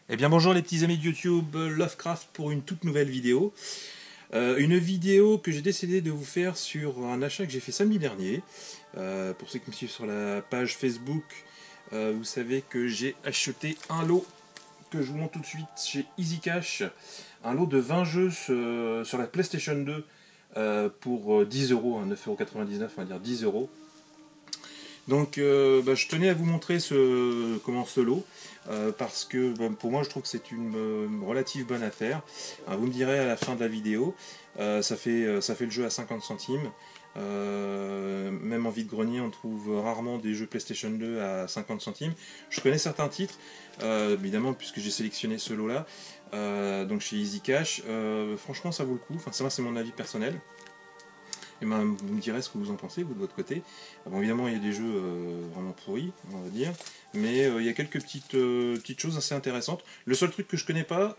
Eh bien bonjour les petits amis de YouTube, Lovecraft pour une toute nouvelle vidéo. Une vidéo que j'ai décidé de vous faire sur un achat que j'ai fait samedi dernier. Pour ceux qui me suivent sur la page Facebook, vous savez que j'ai acheté un lot que je vous montre tout de suite chez EasyCash. Un lot de 20 jeux sur la PlayStation 2 pour 10 euros, 9,99 €, on va dire 10 euros. Donc je tenais à vous montrer ce lot parce que pour moi je trouve que c'est une relative bonne affaire. Vous me direz à la fin de la vidéo, ça fait le jeu à 50 centimes. Même en vide-grenier on trouve rarement des jeux PlayStation 2 à 50 centimes. Je connais certains titres, évidemment puisque j'ai sélectionné ce lot là, donc chez EasyCash. Franchement ça vaut le coup, enfin ça c'est mon avis personnel. Et vous me direz ce que vous en pensez, vous de votre côté. Bon, évidemment, il y a des jeux vraiment pourris, on va dire, mais il y a quelques petites choses assez intéressantes. Le seul truc que je connais pas,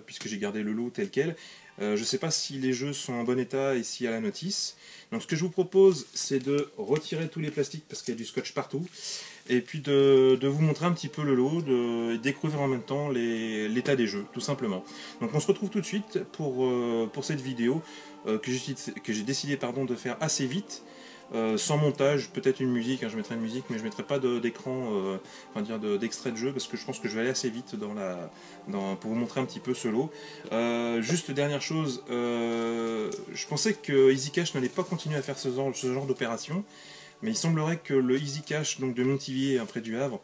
puisque j'ai gardé le lot tel quel, je ne sais pas si les jeux sont en bon état et s'il y a la notice. Donc ce que je vous propose, c'est de retirer tous les plastiques parce qu'il y a du scotch partout, et puis de vous montrer un petit peu le lot, et découvrir en même temps l'état des jeux, tout simplement. Donc on se retrouve tout de suite pour cette vidéo que j'ai décidé de faire assez vite, sans montage, peut-être une musique, je mettrai une musique, mais je ne mettrai pas d'écran, d'extrait de jeu, parce que je pense que je vais aller assez vite pour vous montrer un petit peu ce lot. Juste dernière chose, je pensais que EasyCash n'allait pas continuer à faire ce genre d'opération, mais il semblerait que le EasyCash donc de Montivier, près du Havre,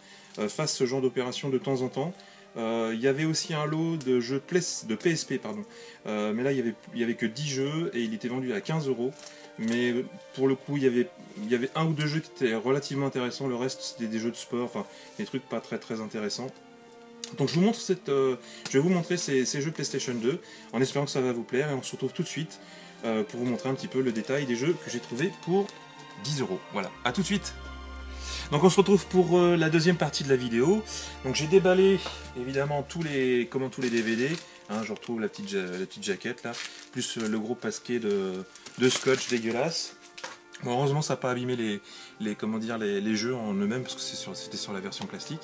fasse ce genre d'opération de temps en temps. Il y avait aussi un lot de jeux de PSP, mais là il y avait que 10 jeux et il était vendu à 15 euros. Mais pour le coup, il y avait un ou deux jeux qui étaient relativement intéressants, le reste c'était des jeux de sport, enfin des trucs pas très intéressants. Donc je vais vous montrer ces jeux PlayStation 2 en espérant que ça va vous plaire, et on se retrouve tout de suite pour vous montrer un petit peu le détail des jeux que j'ai trouvé pour 10 euros. Voilà, à tout de suite. Donc on se retrouve pour la deuxième partie de la vidéo. Donc j'ai déballé évidemment tous les DVD. Je retrouve la petite jaquette là, plus le gros pasquet de scotch dégueulasse. Bon, heureusement ça n'a pas abîmé les jeux en eux-mêmes, parce que c'était sur la version plastique.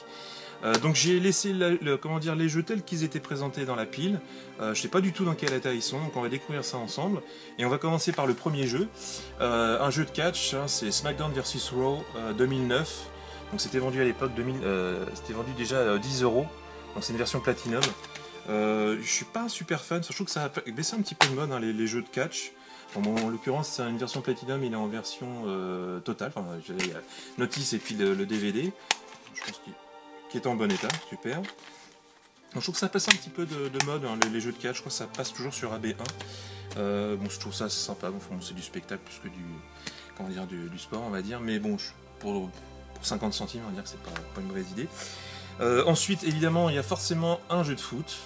Donc j'ai laissé les jeux tels qu'ils étaient présentés dans la pile. Je ne sais pas du tout dans quel état ils sont, donc on va découvrir ça ensemble. Et on va commencer par le premier jeu, un jeu de catch, c'est SmackDown vs Raw 2009. Donc c'était vendu à l'époque, c'était vendu déjà à 10 euros. Donc c'est une version Platinum. Je suis pas un super fan, je trouve que ça a baissé un petit peu de mode, les jeux de catch. Bon, en l'occurrence c'est une version Platinum, il est en version totale, j'avais notice et puis le DVD. Je pense qu'il est en bon état, super. Donc, je trouve que ça passe un petit peu de mode, les jeux de catch, je crois que ça passe toujours sur AB1. Je trouve ça assez sympa, c'est du spectacle plus que du sport, on va dire, mais bon, pour 50 centimes, on va dire que c'est pas une mauvaise idée. Ensuite, évidemment, il y a forcément un jeu de foot,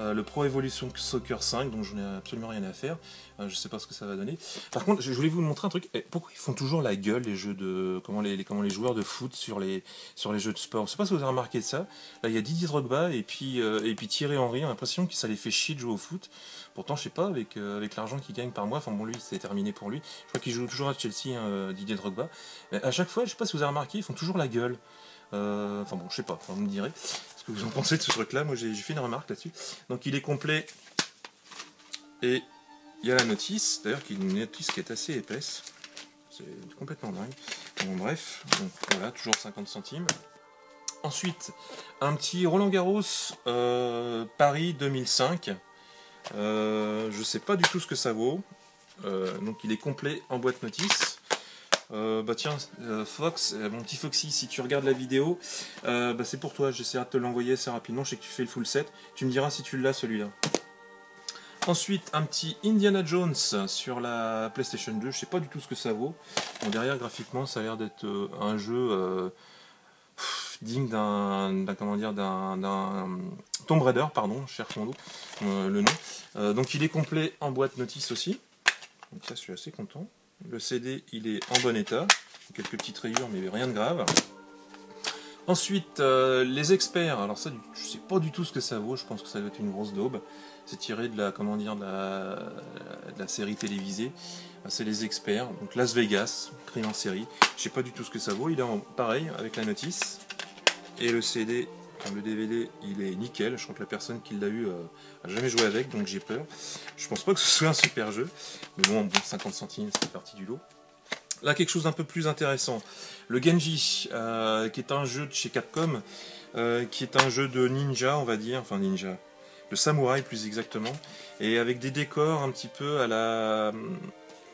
le Pro Evolution Soccer 5, dont je n'ai absolument rien à faire. Je sais pas ce que ça va donner. Par contre, je voulais vous montrer un truc. Pourquoi ils font toujours la gueule, les jeux de comment les joueurs de foot sur les jeux de sport? Je sais pas si vous avez remarqué ça. Là, il y a Didier Drogba et puis Thierry Henry. On a l'impression que ça les fait chier de jouer au foot. Pourtant, je sais pas, avec l'argent qu'il gagne par mois. Enfin bon, lui, c'est terminé pour lui. Je crois qu'il joue toujours à Chelsea, Didier Drogba. Mais à chaque fois, je sais pas si vous avez remarqué, ils font toujours la gueule. Je sais pas. Vous me direz ce que vous en pensez de ce truc-là. Moi, j'ai fait une remarque là-dessus. Donc, il est complet et il y a la notice, d'ailleurs, qui est une notice qui est assez épaisse. C'est complètement dingue. Bon, bref, donc voilà, toujours 50 centimes. Ensuite, un petit Roland Garros Paris 2005. Je sais pas du tout ce que ça vaut. Donc il est complet en boîte notice. Tiens, Fox, mon petit Foxy, si tu regardes la vidéo, c'est pour toi, j'essaierai de te l'envoyer assez rapidement, je sais que tu fais le full set, tu me diras si tu l'as celui-là. Ensuite, un petit Indiana Jones sur la PlayStation 2, je sais pas du tout ce que ça vaut. Bon, derrière, graphiquement, ça a l'air d'être un jeu digne d'un Tomb Raider, pardon, je cherche le nom. Donc il est complet en boîte notice aussi, donc ça je suis assez content. Le CD il est en bon état, quelques petites rayures mais rien de grave. Ensuite, les experts, alors ça je sais pas du tout ce que ça vaut, je pense que ça doit être une grosse daube. C'est tiré de la série télévisée. C'est les experts, donc Las Vegas, pris en série. Je sais pas du tout ce que ça vaut, il est pareil avec la notice. Et le CD Le DVD, il est nickel. Je crois que la personne qui l'a eu a jamais joué avec, donc j'ai peur. Je pense pas que ce soit un super jeu. Mais bon, 50 centimes, c'est parti du lot. Là, quelque chose d'un peu plus intéressant. Le Genji, qui est un jeu de chez Capcom, qui est un jeu de ninja, on va dire. Enfin, ninja. De samouraï, plus exactement. Et avec des décors un petit peu à la...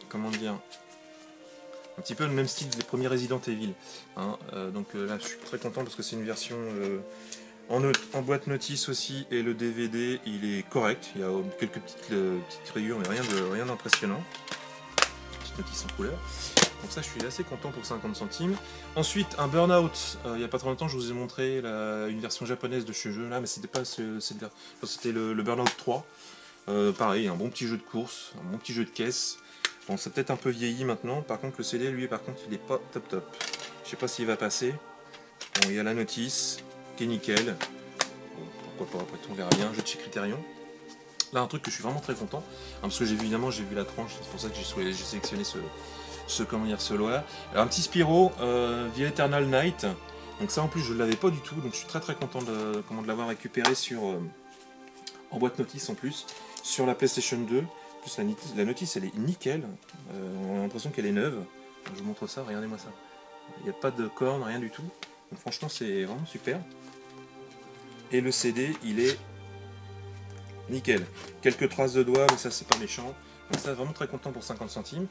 Comment dire, un petit peu le même style des premiers Resident Evil. Hein. Donc là, je suis très content parce que c'est une version en boîte notice aussi, et le DVD, il est correct. Il y a quelques petites rayures, mais rien d'impressionnant. Petite notice en couleur. Donc ça, je suis assez content pour 50 centimes. Ensuite, un Burnout. Il n'y a pas très longtemps, je vous ai montré une version japonaise de ce jeu-là, mais c'était pas c'était le Burnout 3. Pareil, un bon petit jeu de course, un bon petit jeu de caisse. Bon, ça a peut-être un peu vieilli maintenant. Par contre, le CD, lui, par contre, il est pas top. Je sais pas s'il va passer. Bon, il y a la notice, qui est nickel. Bon, pourquoi pas, après tout, on verra bien. Jeu de chez Criterion. Là, un truc que je suis vraiment très content, hein, parce que évidemment, j'ai vu la tranche, c'est pour ça que j'ai sélectionné ce lot-là. Alors, un petit Spyro, The Eternal Night. Donc ça, en plus, je ne l'avais pas du tout. Donc, je suis très content de l'avoir récupéré en boîte notice, en plus, sur la PlayStation 2. En plus, la notice, elle est nickel. On a l'impression qu'elle est neuve. Donc, je vous montre ça, regardez-moi ça. Il n'y a pas de corne, rien du tout. Donc, franchement, c'est vraiment super. Et le CD, il est nickel. Quelques traces de doigts, mais ça, c'est pas méchant. Donc ça, vraiment très content pour 50 centimes.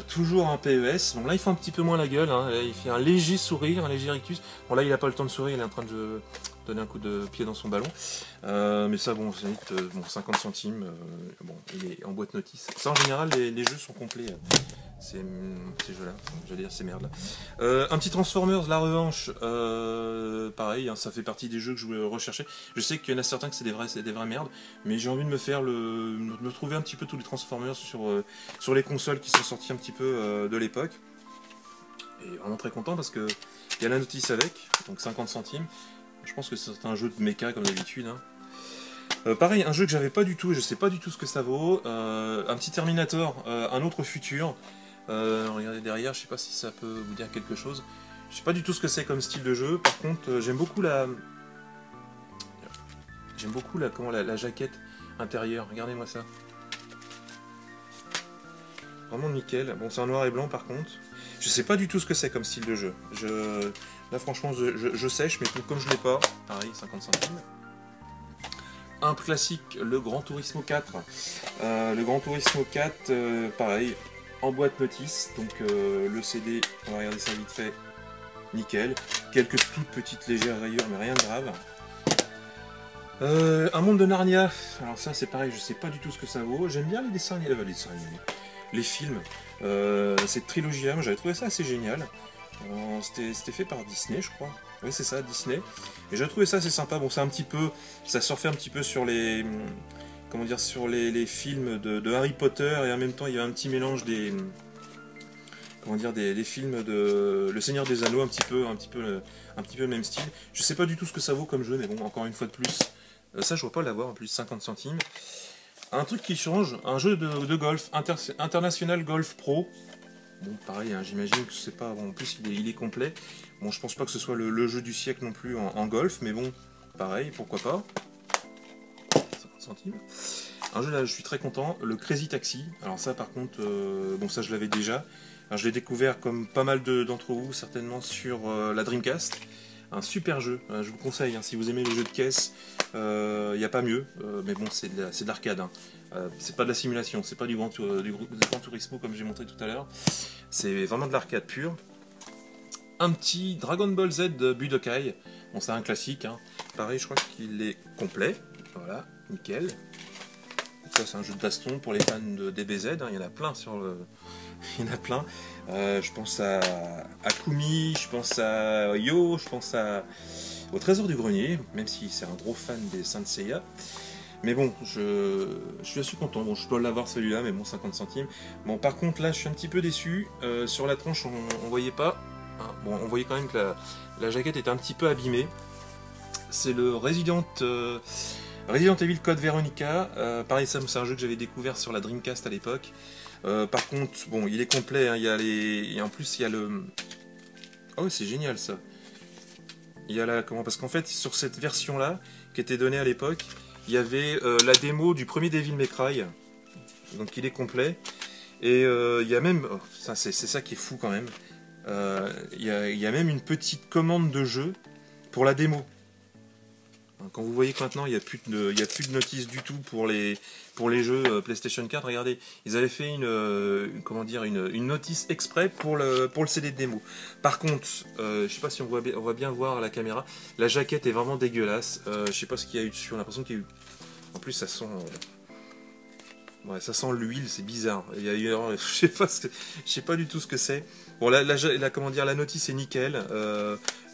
Toujours un PES. Bon, là, il fait un petit peu moins la gueule. Hein. Là, il fait un léger sourire, un léger rictus. Bon, là, il n'a pas le temps de sourire, il est en train de donner un coup de pied dans son ballon. Mais ça, bon, c'est vite, bon, 50 centimes. Bon, il est en boîte notice. Ça, en général, les jeux sont complets. Ces jeux-là, j'allais dire ces merdes là. Un petit Transformers, la revanche, pareil, hein, ça fait partie des jeux que je voulais rechercher. Je sais qu'il y en a certains que c'est des vraies merdes, mais j'ai envie de me trouver un petit peu tous les Transformers sur les consoles qui sont sorties un petit peu de l'époque. Et vraiment très content parce que il y a la notice avec, donc 50 centimes. Je pense que c'est un jeu de mecha comme d'habitude. Hein. Pareil, un jeu que j'avais pas du tout, je sais pas du tout ce que ça vaut. Un petit Terminator, un autre futur. Regardez derrière, je sais pas si ça peut vous dire quelque chose. Je sais pas du tout ce que c'est comme style de jeu. Par contre, j'aime beaucoup la jaquette intérieure. Regardez-moi ça. Vraiment nickel. Bon, c'est en noir et blanc par contre. Je sais pas du tout ce que c'est comme style de jeu. Là, franchement, je sèche, mais comme je l'ai pas, pareil, 50 centimes. Un classique, le Gran Turismo 4. Le Gran Turismo 4, pareil, en boîte notice. Donc le CD, on va regarder ça vite fait, nickel. Quelques toutes petites légères rayures, mais rien de grave. Un monde de Narnia. Alors ça, c'est pareil, je sais pas du tout ce que ça vaut. J'aime bien les dessins animés, les films. Cette trilogie-là, j'avais trouvé ça assez génial. C'était fait par Disney, je crois. Oui, c'est ça, Disney. Et j'ai trouvé ça assez sympa. Bon, c'est un petit peu, ça surfait un petit peu sur les, comment dire, sur les films de Harry Potter, et en même temps, il y a un petit mélange des, comment dire, des films de Le Seigneur des Anneaux, un petit peu le même style. Je sais pas du tout ce que ça vaut comme jeu, mais bon, encore une fois de plus, ça, je vois pas l'avoir en plus 50 centimes. Un truc qui change, un jeu de golf, International Golf Pro. Bon, pareil, hein, j'imagine que c'est pas. Bon, en plus, il est complet. Bon, je pense pas que ce soit le jeu du siècle non plus en golf, mais bon, pareil, pourquoi pas. 50 centimes. Un jeu là, je suis très content, le Crazy Taxi. Alors, ça, par contre, bon, ça, je l'avais déjà. Alors, je l'ai découvert comme pas mal d'entre vous, certainement sur la Dreamcast. Un super jeu, je vous conseille, hein, si vous aimez les jeux de caisse, il n'y a pas mieux, mais bon, c'est de l'arcade. Hein. C'est pas de la simulation, c'est pas du Gran Turismo comme j'ai montré tout à l'heure. C'est vraiment de l'arcade pure. Un petit Dragon Ball Z de Budokai. Bon, c'est un classique. Hein. Pareil, je crois qu'il est complet. Voilà, nickel. Donc ça, c'est un jeu de baston pour les fans de DBZ. Hein. Il y en a plein sur le. Il y en a plein. Je pense à Kumi, je pense à Yo, je pense au Trésor du Grenier, même si c'est un gros fan des Saint Seiya. Mais bon, je suis assez content. Bon, je dois l'avoir celui-là, mais bon, 50 centimes. Bon, par contre, là, je suis un petit peu déçu. Sur la tranche, on voyait pas. Hein, bon, on voyait quand même que la jaquette était un petit peu abîmée. C'est le Resident Evil Code Veronica. Pareil, c'est un jeu que j'avais découvert sur la Dreamcast à l'époque. Par contre, bon, il est complet. Hein, et en plus, il y a le. Oh, c'est génial ça. il y a parce qu'en fait, sur cette version-là, qui était donnée à l'époque, il y avait la démo du premier Devil May Cry. Donc il est complet. Et il y a même, c'est ça qui est fou quand même, il y a même une petite commande de jeu pour la démo. Quand vous voyez que maintenant il n'y a plus de notice du tout pour les jeux PlayStation 4, regardez, ils avaient fait une notice exprès pour le CD de démo. Par contre, je sais pas si on voit bien voir à la caméra, la jaquette est vraiment dégueulasse. Je sais pas ce qu'il y a eu dessus, on a l'impression qu'il y a eu. En plus ça sent. Ouais, ça sent l'huile, c'est bizarre. Je sais pas du tout ce que c'est. Bon, la notice est nickel.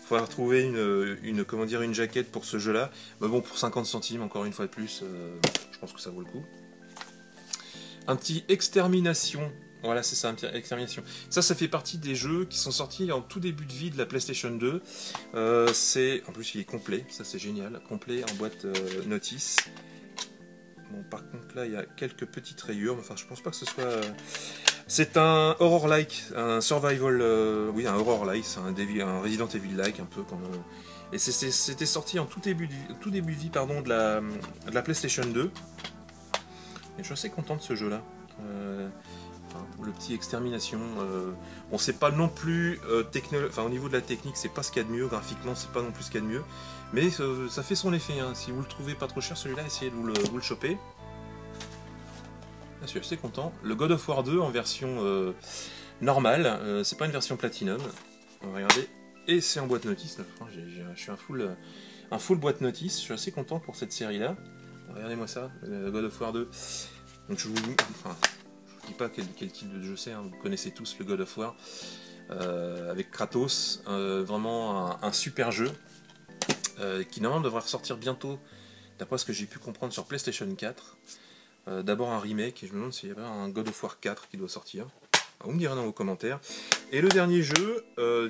Faudra retrouver une jaquette pour ce jeu-là. Mais bon, pour 50 centimes, encore une fois de plus, je pense que ça vaut le coup. Un petit Extermination. Voilà, c'est ça, un petit Extermination. Ça fait partie des jeux qui sont sortis en tout début de vie de la PlayStation 2. En plus, il est complet. Ça, c'est génial. Complet en boîte notice. Bon, par contre, là, il y a quelques petites rayures. Enfin, je pense pas que ce soit... C'est un horror-like, un survival... oui, un horror-like, c'est un Resident Evil-like, un peu comme... Et c'était sorti en tout début de vie pardon, de la PlayStation 2. Et je suis assez content de ce jeu-là. Le petit Extermination. On sait pas non plus... au niveau de la technique, c'est pas ce qu'il y a de mieux. Graphiquement, c'est pas non plus ce qu'il y a de mieux. Mais ça fait son effet, hein. Si vous le trouvez pas trop cher celui-là, essayez de vous le choper. Là, je suis assez content. Le God of War 2 en version normale, c'est pas une version Platinum. On va regarder. Et c'est en boîte notice. Je suis un full boîte notice. Je suis assez content pour cette série-là. Regardez-moi ça, le God of War 2. Donc je vous dis pas quel type de jeu c'est, hein. Vous connaissez tous le God of War. Avec Kratos, vraiment un super jeu. Qui normalement devrait ressortir bientôt, d'après ce que j'ai pu comprendre sur PlayStation 4. D'abord un remake, et je me demande s'il y avait un God of War 4 qui doit sortir. Vous me direz dans vos commentaires. Et le dernier jeu,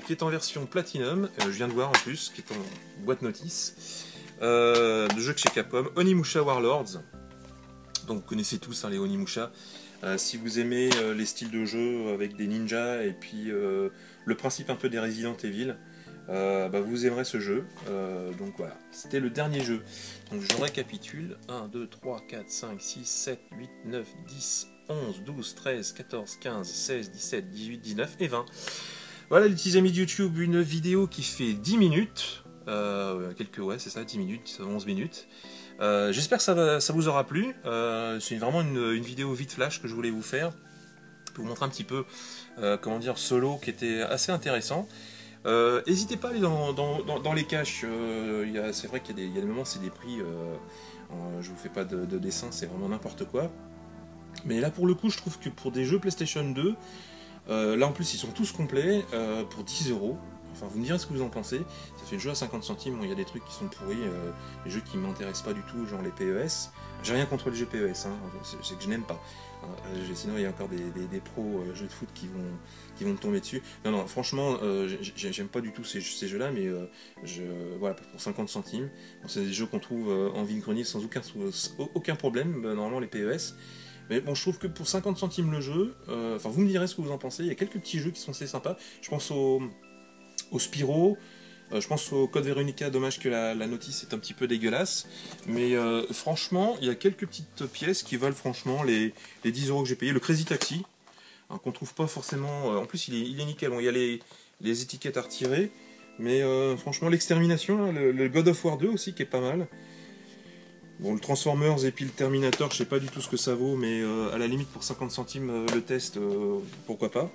qui est en version Platinum, je viens de voir en plus, qui est en boîte notice, de jeu chez Capcom, Onimusha Warlords. Donc vous connaissez tous hein, les Onimusha. Si vous aimez les styles de jeu avec des ninjas, et puis le principe un peu des Resident Evil, vous aimerez ce jeu. Donc voilà, c'était le dernier jeu. Donc je récapitule. 1, 2, 3, 4, 5, 6, 7, 8, 9, 10, 11, 12, 13, 14, 15, 16, 17, 18, 19 et 20. Voilà les petits amis de YouTube, une vidéo qui fait 10 minutes. Ouais c'est ça, 10 minutes, 11 minutes. J'espère que ça vous aura plu. C'est vraiment une vidéo vite flash que je voulais vous faire. Pour vous montrer un petit peu, solo qui était assez intéressant. N'hésitez pas à aller dans les caches. C'est vrai qu'il y a des moments c'est des prix. Je vous fais pas de dessin, c'est vraiment n'importe quoi. Mais là pour le coup je trouve que pour des jeux PlayStation 2, là en plus ils sont tous complets pour 10 €. Enfin vous me direz ce que vous en pensez. Ça fait le jeu à 50 centimes, bon, il y a des trucs qui sont pourris, des jeux qui ne m'intéressent pas du tout, genre les PES. J'ai rien contre les jeux PES, hein, c'est que je n'aime pas. Sinon il y a encore des pros jeux de foot qui vont me tomber dessus. Non, franchement, j'aime pas du tout ces jeux-là, mais voilà, pour 50 centimes. Bon, c'est des jeux qu'on trouve en vide-grenier sans aucun problème, normalement les PES. Mais bon, je trouve que pour 50 centimes le jeu, vous me direz ce que vous en pensez, il y a quelques petits jeux qui sont assez sympas. Je pense au Spyro, je pense au Code Veronica, dommage que la notice est un petit peu dégueulasse, mais franchement, il y a quelques petites pièces qui valent franchement les 10 € que j'ai payé. Le Crazy Taxi, hein, qu'on trouve pas forcément, en plus il est nickel, bon, il y a les étiquettes à retirer, mais franchement l'Extermination, hein, le God of War 2 aussi qui est pas mal. Bon, le Transformers et puis le Terminator, je sais pas du tout ce que ça vaut, mais à la limite pour 50 centimes le test, pourquoi pas.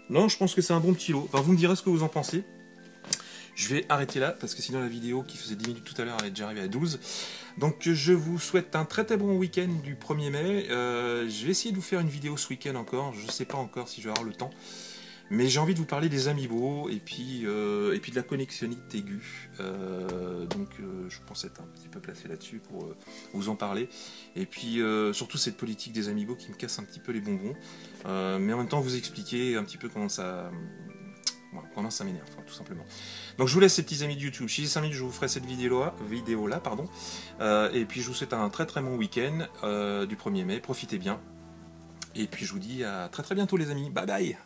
Non, je pense que c'est un bon petit lot. Enfin, vous me direz ce que vous en pensez. Je vais arrêter là, parce que sinon la vidéo qui faisait 10 minutes tout à l'heure, elle est déjà arrivée à 12. Donc je vous souhaite un très très bon week-end du 1er mai. Je vais essayer de vous faire une vidéo ce week-end encore. Je sais pas encore si je vais avoir le temps. Mais j'ai envie de vous parler des amiibo et puis de la connexionite aiguë. Je pense être un petit peu placé là-dessus pour vous en parler. Et puis surtout cette politique des amiibo qui me casse un petit peu les bonbons. Mais en même temps vous expliquer un petit peu comment ça m'énerve, tout simplement. Donc je vous laisse ces petits amis de YouTube. Si j'ai 5 minutes je vous ferai cette vidéo-là, pardon. Et puis je vous souhaite un très très bon week-end du 1er mai. Profitez bien. Et puis je vous dis à très très bientôt les amis. Bye bye.